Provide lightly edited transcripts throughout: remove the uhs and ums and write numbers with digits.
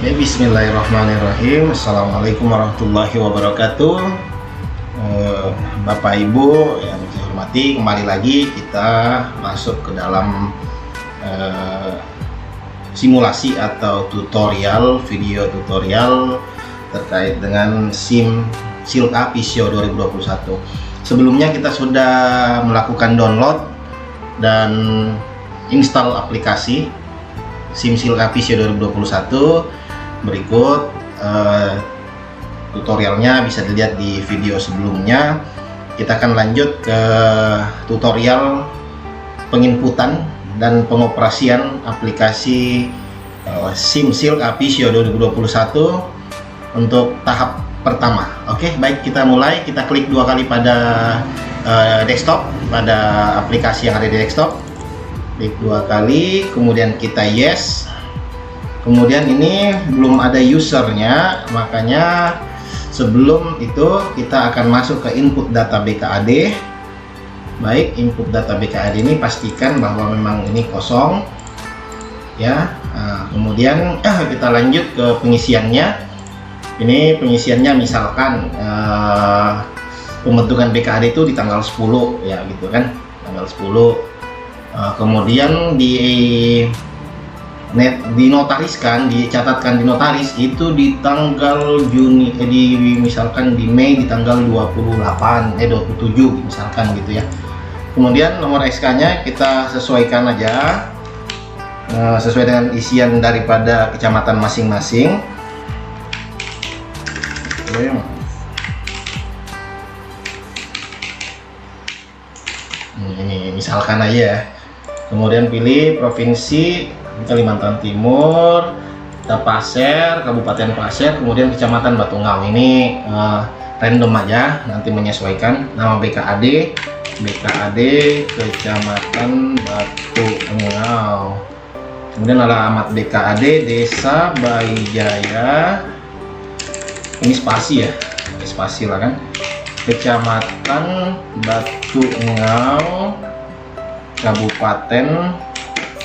Ya, bismillahirrahmanirrahim. Assalamualaikum warahmatullahi wabarakatuh. Bapak Ibu yang saya hormati, kembali lagi kita masuk ke dalam simulasi atau tutorial, video tutorial terkait dengan SIM Silk Apisio 2021. Sebelumnya kita sudah melakukan download dan install aplikasi SIM Silk Apisio 2021. Berikut tutorialnya bisa dilihat di video sebelumnya. Kita akan lanjut ke tutorial penginputan dan pengoperasian aplikasi SIM Silk Apisio 2021 untuk tahap pertama. Oke, baik, kita mulai. Kita klik dua kali pada desktop, pada aplikasi yang ada di desktop. Klik dua kali, kemudian kita yes. Kemudian ini belum ada usernya, makanya sebelum itu kita akan masuk ke input data BKAD. Baik, input data BKAD ini pastikan bahwa memang ini kosong ya. Nah, kemudian kita lanjut ke pengisiannya. Ini pengisiannya misalkan pembentukan BKAD itu di tanggal 10 ya, gitu kan, tanggal 10. Kemudian dinotariskan, dicatatkan di notaris itu di tanggal Juni, misalkan di Mei di tanggal 27 misalkan gitu ya. Kemudian nomor SK nya kita sesuaikan aja sesuai dengan isian daripada kecamatan masing-masing. Ini misalkan aja ya. Kemudian pilih provinsi Kalimantan Timur, Pasir, Kabupaten Pasir, kemudian Kecamatan Batungau. Ini random aja, nanti menyesuaikan nama BKAD Kecamatan Batungau. Kemudian alamat BKAD Desa Baijaya. Ini spasi ya, spasi lah kan. Kecamatan Batungau, Kabupaten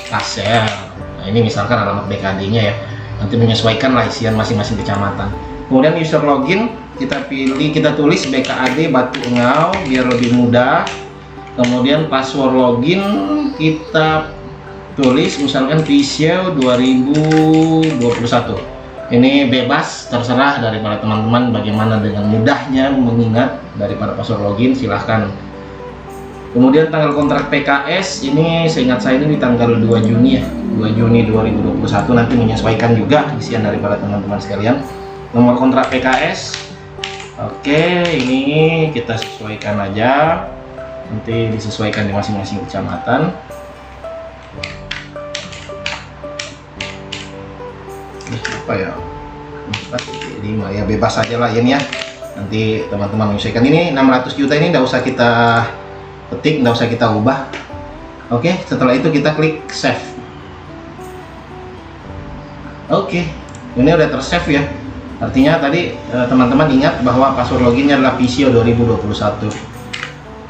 Pasir. Nah, ini misalkan alamat BKAD-nya ya. Nanti menyesuaikan lah isian masing-masing kecamatan. Kemudian user login kita pilih, kita tulis BKAD Batungau biar lebih mudah. Kemudian password login kita tulis misalkan Pisio 2021. Ini bebas, terserah daripada teman-teman bagaimana dengan mudahnya mengingat daripada password login, silahkan. Kemudian tanggal kontrak PKS ini seingat saya ini di tanggal 2 Juni ya, 2 Juni 2021. Nanti menyesuaikan juga isian daripada teman-teman sekalian. Nomor kontrak PKS, oke, ini kita sesuaikan aja, nanti disesuaikan di masing-masing kecamatan. Apa ya, 5 ya, bebas aja lah ini ya. Nanti teman-teman menyesuaikan. Ini 600 juta ini nggak usah kita ketik, nggak usah kita ubah. Oke, setelah itu kita klik save. Oke, ini udah tersave ya. Artinya tadi teman-teman ingat bahwa password loginnya adalah Pisio 2021.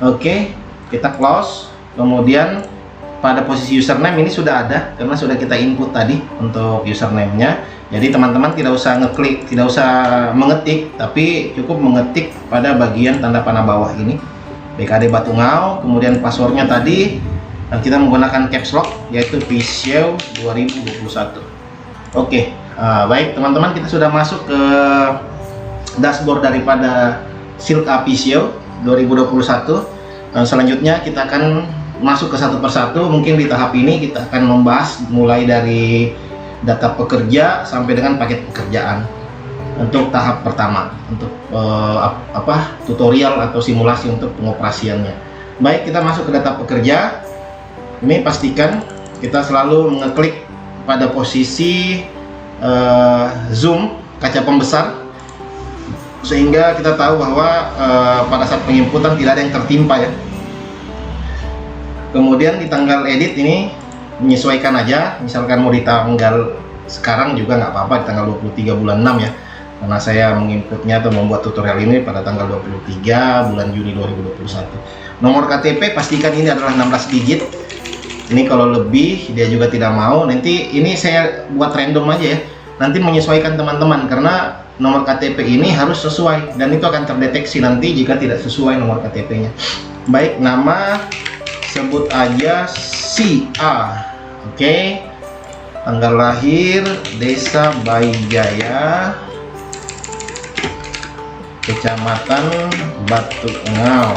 Oke, kita close. Kemudian pada posisi username ini sudah ada karena sudah kita input tadi untuk username-nya. Jadi teman-teman tidak usah ngeklik, tidak usah mengetik, tapi cukup mengetik pada bagian tanda panah bawah ini. BKAD Batungau, kemudian passwordnya tadi kita menggunakan caps lock yaitu Pisio 2021. Oke, baik teman-teman, kita sudah masuk ke dashboard daripada Silk Apisio 2021. Selanjutnya kita akan masuk ke satu persatu. Mungkin di tahap ini kita akan membahas mulai dari data pekerja sampai dengan paket pekerjaan. Untuk tahap pertama, untuk tutorial atau simulasi untuk pengoperasiannya. Baik, kita masuk ke data pekerja. Ini pastikan kita selalu mengeklik pada posisi zoom kaca pembesar sehingga kita tahu bahwa pada saat penginputan tidak ada yang tertimpa ya. Kemudian di tanggal edit ini menyesuaikan aja, misalkan mau di tanggal sekarang juga nggak apa-apa, di tanggal 23 bulan 6 ya. Karena saya menginputnya atau membuat tutorial ini pada tanggal 23 bulan Juni 2021. Nomor KTP pastikan ini adalah 16 digit. Ini kalau lebih dia juga tidak mau. Nanti ini saya buat random aja ya. nanti menyesuaikan teman-teman, karena nomor KTP ini harus sesuai dan itu akan terdeteksi nanti jika tidak sesuai nomor KTP-nya. Baik, nama sebut aja si A. Oke. Tanggal lahir Desa Baijaya, Kecamatan Batu Engau.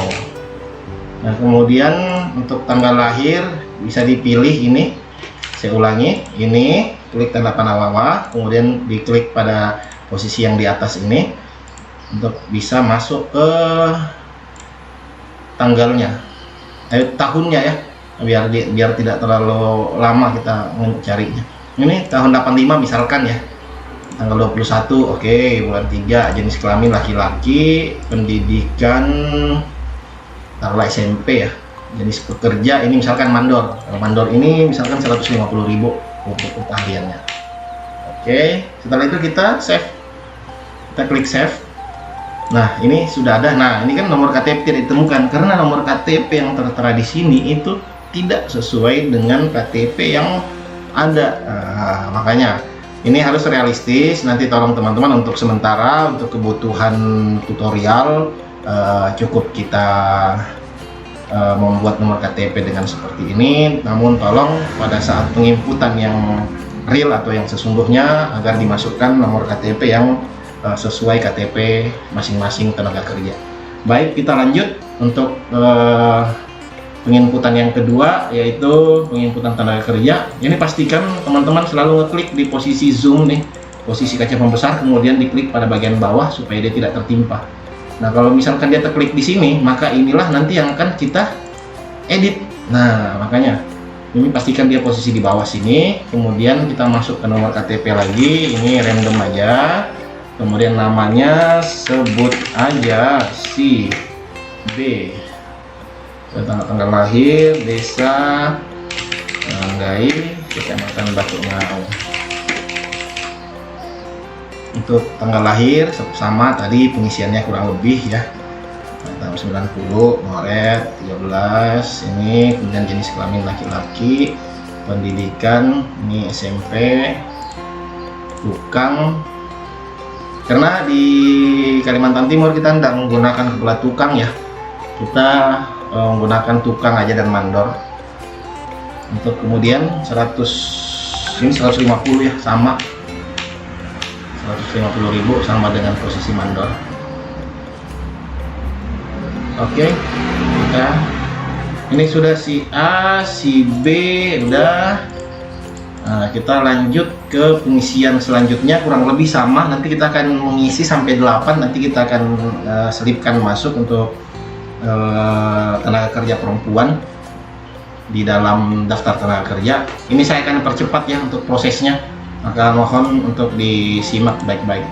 Nah, kemudian untuk tanggal lahir bisa dipilih ini. Saya ulangi, ini klik tanda panah bawah, kemudian diklik pada posisi yang di atas ini untuk bisa masuk ke tanggalnya, tahunnya ya, biar tidak terlalu lama kita mencarinya. Ini tahun 85 misalkan ya, tanggal 21, oke, bulan 3, jenis kelamin laki-laki, pendidikan taruhlah SMP ya, jenis pekerja ini misalkan mandor. Kalau mandor ini misalkan 150.000 untuk keahliannya. Oke, setelah itu kita save, kita klik save. Nah, ini sudah ada. Nah, ini kan nomor KTP tidak ditemukan karena nomor KTP yang tertera di sini itu tidak sesuai dengan KTP yang ada. Nah, makanya ini harus realistis. Nanti tolong teman-teman untuk sementara untuk kebutuhan tutorial cukup kita membuat nomor KTP dengan seperti ini. Namun tolong pada saat penginputan yang real atau yang sesungguhnya agar dimasukkan nomor KTP yang sesuai KTP masing-masing tenaga kerja. Baik, kita lanjut untuk penginputan yang kedua, yaitu penginputan tenaga kerja. Ini pastikan teman-teman selalu ngeklik di posisi zoom nih, posisi kaca pembesar, kemudian diklik pada bagian bawah supaya dia tidak tertimpa. Nah, kalau misalkan dia terklik di sini, maka inilah nanti yang akan kita edit. Nah, makanya ini pastikan dia posisi di bawah sini, kemudian kita masuk ke nomor KTP lagi, ini random aja. Kemudian namanya sebut aja si B. Tanggal lahir Desa Anggai, Kecamatan Batu Engau. Untuk tanggal lahir sama tadi pengisiannya kurang lebih ya. Tahun 90, Maret 13 ini, kemudian jenis kelamin laki-laki, pendidikan ini SMP, tukang. Karena di Kalimantan Timur kita tidak menggunakan kepala tukang ya, kita menggunakan tukang aja dan mandor. Untuk kemudian 150 ya, sama 150.000 sama dengan posisi mandor. Oke, kita ini sudah si A, si B udah. Nah, kita lanjut ke pengisian selanjutnya, kurang lebih sama. Nanti kita akan mengisi sampai 8. Nanti kita akan selipkan masuk untuk tenaga kerja perempuan di dalam daftar tenaga kerja. Ini saya akan percepat ya untuk prosesnya, maka mohon untuk disimak baik-baik.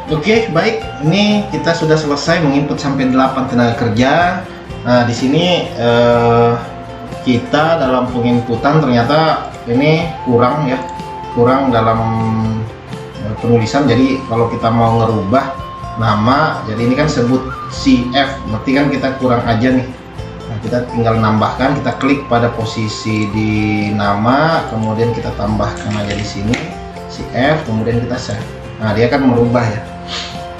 Oke, baik. Ini kita sudah selesai menginput sampai 8 tenaga kerja. Nah, di sini kita dalam penginputan ternyata ini kurang ya, kurang dalam penulisan. Jadi kalau kita mau ngerubah nama, jadi ini kan sebut CF, berarti kan kita kurang aja nih. Nah, kita tinggal nambahkan, kita klik pada posisi di nama, kemudian kita tambahkan aja di sini CF, kemudian kita save. Nah, dia akan merubah ya.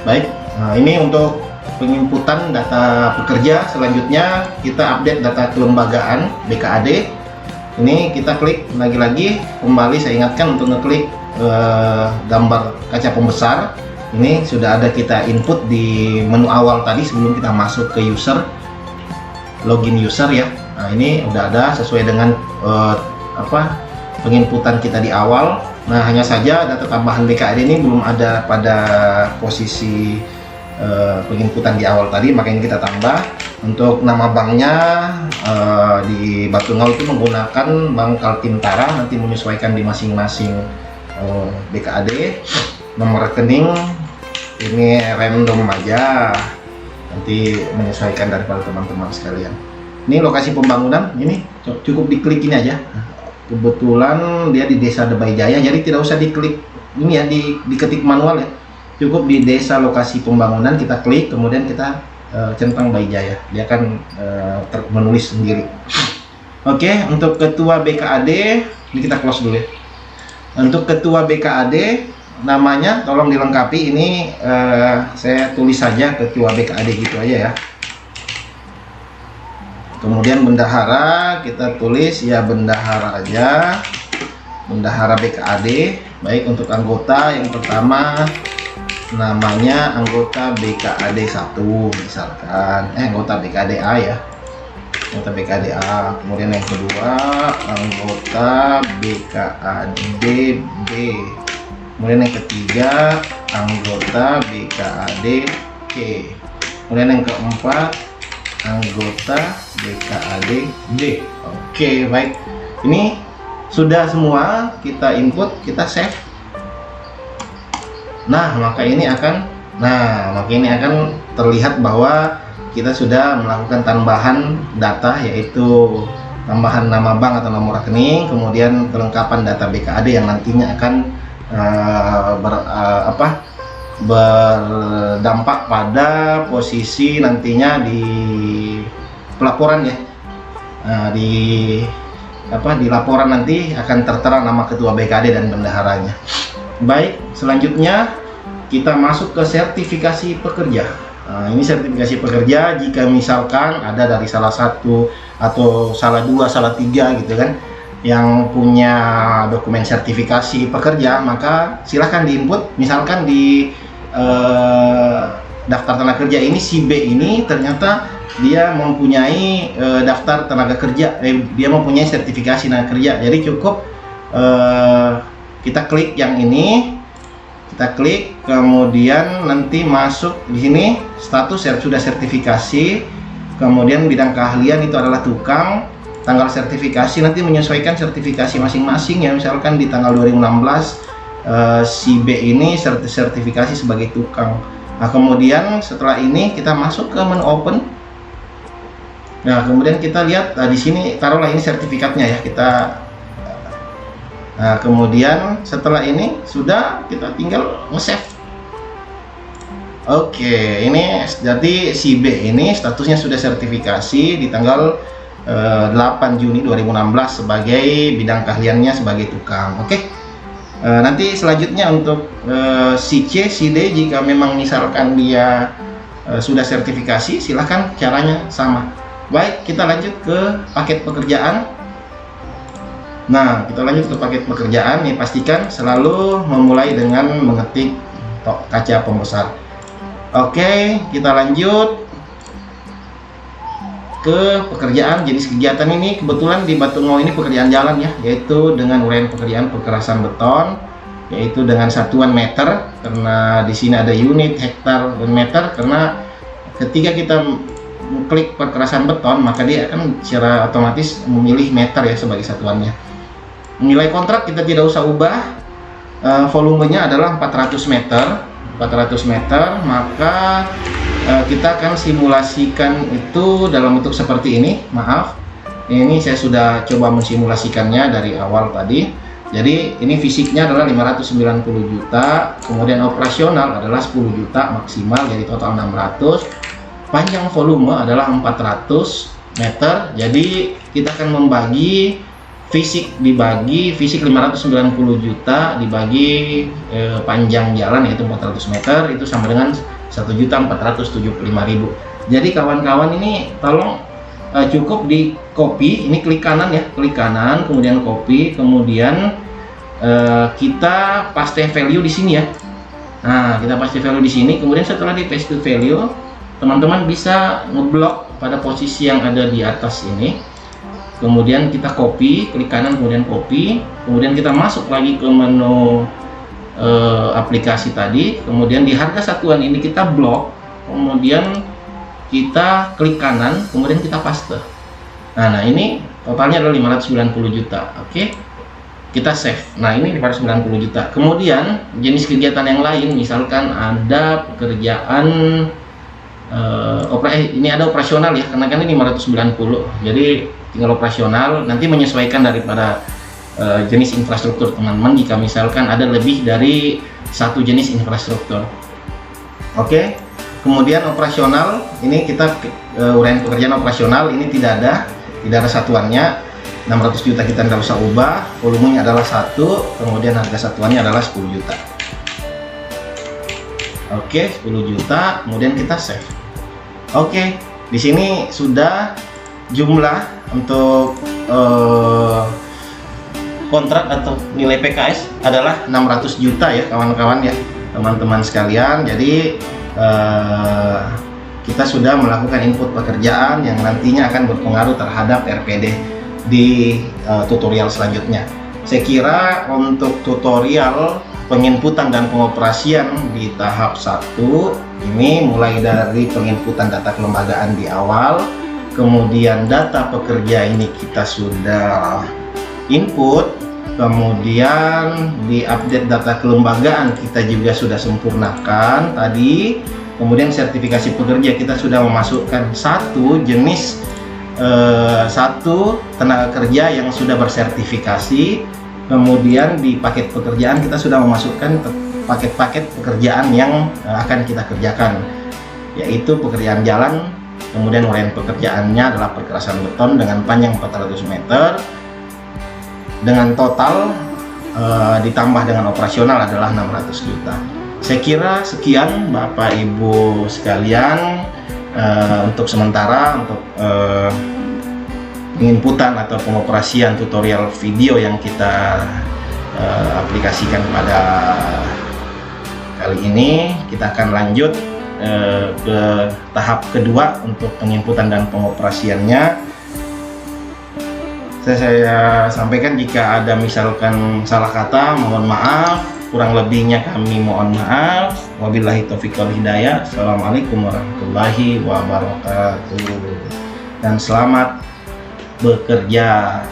Baik, nah ini untuk penginputan data pekerja. Selanjutnya kita update data kelembagaan BKAD. Ini kita klik lagi-lagi, kembali saya ingatkan untuk ngeklik gambar kaca pembesar. Ini sudah ada kita input di menu awal tadi sebelum kita masuk ke user, login user ya. Nah ini udah ada sesuai dengan penginputan kita di awal. Nah hanya saja data tambahan BKAD ini belum ada pada posisi penginputan di awal tadi, makanya kita tambah. Untuk nama banknya di Batungau itu menggunakan Bank Kaltintara, nanti menyesuaikan di masing-masing BKAD. Nomor rekening ini random aja, nanti menyesuaikan daripada teman-teman sekalian. Ini lokasi pembangunan, ini cukup diklik ini aja. Kebetulan dia di Desa Debay Jaya, jadi tidak usah diklik ini ya, diketik manual ya. Cukup di desa lokasi pembangunan kita klik, kemudian kita centang Bay Jaya, dia akan menulis sendiri. Oke, untuk ketua BKAD ini kita close dulu ya. Untuk ketua BKAD namanya tolong dilengkapi, ini saya tulis saja ketua BKAD gitu aja ya. Kemudian bendahara kita tulis ya bendahara aja, bendahara BKAD. Baik, untuk anggota yang pertama namanya anggota BKAD 1 misalkan, anggota BKAD A ya, anggota BKAD A. Kemudian yang kedua anggota BKAD B. Kemudian yang ketiga anggota BKAD C. Kemudian yang keempat anggota BKAD D. Oke, baik. Ini sudah semua kita input, kita save. Maka ini akan terlihat bahwa kita sudah melakukan tambahan data, yaitu tambahan nama bank atau nomor rekening, kemudian kelengkapan data BKAD yang nantinya akan berdampak pada posisi nantinya di pelaporan ya. Di laporan nanti akan tertera nama ketua BKAD dan bendaharanya. Baik, selanjutnya kita masuk ke sertifikasi pekerja. Nah, ini sertifikasi pekerja jika misalkan ada dari salah satu atau salah dua, salah tiga gitu kan yang punya dokumen sertifikasi pekerja, maka silahkan diinput. Misalkan di daftar tenaga kerja ini si B ini ternyata dia mempunyai daftar tenaga kerja, dia mempunyai sertifikasi tenaga kerja. Jadi cukup kita klik yang ini, kita klik, kemudian nanti masuk di sini status sudah sertifikasi, kemudian bidang keahlian itu adalah tukang, tanggal sertifikasi nanti menyesuaikan sertifikasi masing-masing ya. Misalkan di tanggal 2016 si B ini sertifikasi sebagai tukang. Nah kemudian setelah ini kita masuk ke menu open. Nah kemudian kita lihat di sini, taruhlah ini sertifikatnya ya, kita. Nah kemudian setelah ini sudah, kita tinggal nge-save. Oke, ini jadi si B ini statusnya sudah sertifikasi di tanggal 8 Juni 2016 sebagai bidang keahliannya sebagai tukang. Oke. Nanti selanjutnya untuk si C, si D, jika memang misalkan dia sudah sertifikasi, silahkan caranya sama. Baik, kita lanjut ke paket pekerjaan. Nah, kita lanjut ke paket pekerjaan. Nih, pastikan selalu memulai dengan mengetik kaca pembesar. Oke, kita lanjut ke pekerjaan. Jenis kegiatan ini kebetulan di Batungau ini pekerjaan jalan ya, yaitu dengan uraian pekerjaan pekerasan beton, yaitu dengan satuan meter, karena di sini ada unit, hektar, dan meter. Karena ketika kita klik pekerasan beton, maka dia akan secara otomatis memilih meter ya sebagai satuannya. Nilai kontrak kita tidak usah ubah, volumenya adalah 400 meter, maka kita akan simulasikan itu dalam bentuk seperti ini. Maaf, ini saya sudah coba mensimulasikannya dari awal tadi. Jadi ini fisiknya adalah 590 juta, kemudian operasional adalah 10 juta maksimal, jadi total 600. Panjang volume adalah 400 meter, jadi kita akan membagi fisik 590 juta dibagi panjang jalan yaitu 400 meter, itu sama dengan 1.475.000. Jadi kawan-kawan ini tolong cukup di copy, ini klik kanan ya, klik kanan, kemudian copy, kemudian kita paste value di sini ya. Nah, kita paste value di sini, kemudian setelah di paste value, teman-teman bisa ngeblok pada posisi yang ada di atas ini. Kemudian kita copy, klik kanan, kemudian copy, kemudian kita masuk lagi ke menu aplikasi tadi, kemudian di harga satuan ini kita blok, kemudian kita klik kanan, kemudian kita paste. Nah ini totalnya adalah 590 juta. Oke, kita save. Nah ini 590 juta. Kemudian jenis kegiatan yang lain, misalkan ada pekerjaan ini ada operasional ya, karena kan ini 590, jadi tinggal operasional, nanti menyesuaikan daripada jenis infrastruktur teman-teman, jika misalkan ada lebih dari satu jenis infrastruktur. Oke, kemudian operasional, ini kita uraian pekerjaan operasional, ini tidak ada satuannya. 600 juta kita tidak usah ubah, volumenya adalah 1, kemudian harga satuannya adalah 10 juta. Oke, 10 juta, kemudian kita save. Oke, di sini sudah jumlah untuk kontrak atau nilai PKS adalah 600 juta ya kawan-kawan ya, teman-teman sekalian. Jadi kita sudah melakukan input pekerjaan yang nantinya akan berpengaruh terhadap RPD di tutorial selanjutnya. Saya kira untuk tutorial penginputan dan pengoperasian di tahap 1 ini mulai dari penginputan data kelembagaan di awal, kemudian data pekerja ini kita sudah input, kemudian di update data kelembagaan kita juga sudah sempurnakan tadi, kemudian sertifikasi pekerja kita sudah memasukkan satu jenis satu tenaga kerja yang sudah bersertifikasi, kemudian di paket pekerjaan kita sudah memasukkan paket-paket pekerjaan yang akan kita kerjakan, yaitu pekerjaan jalan, kemudian uraian pekerjaannya adalah perkerasan beton dengan panjang 400 meter dengan total ditambah dengan operasional adalah 600 juta. Saya kira sekian Bapak Ibu sekalian untuk sementara untuk penginputan atau pengoperasian tutorial video yang kita aplikasikan pada kali ini. Kita akan lanjut ke tahap kedua untuk penginputan dan pengoperasiannya. Saya sampaikan jika ada misalkan salah kata, mohon maaf, kurang lebihnya kami mohon maaf. Wabillahi taufiq wal hidayah. Assalamualaikum warahmatullahi wabarakatuh dan selamat bekerja.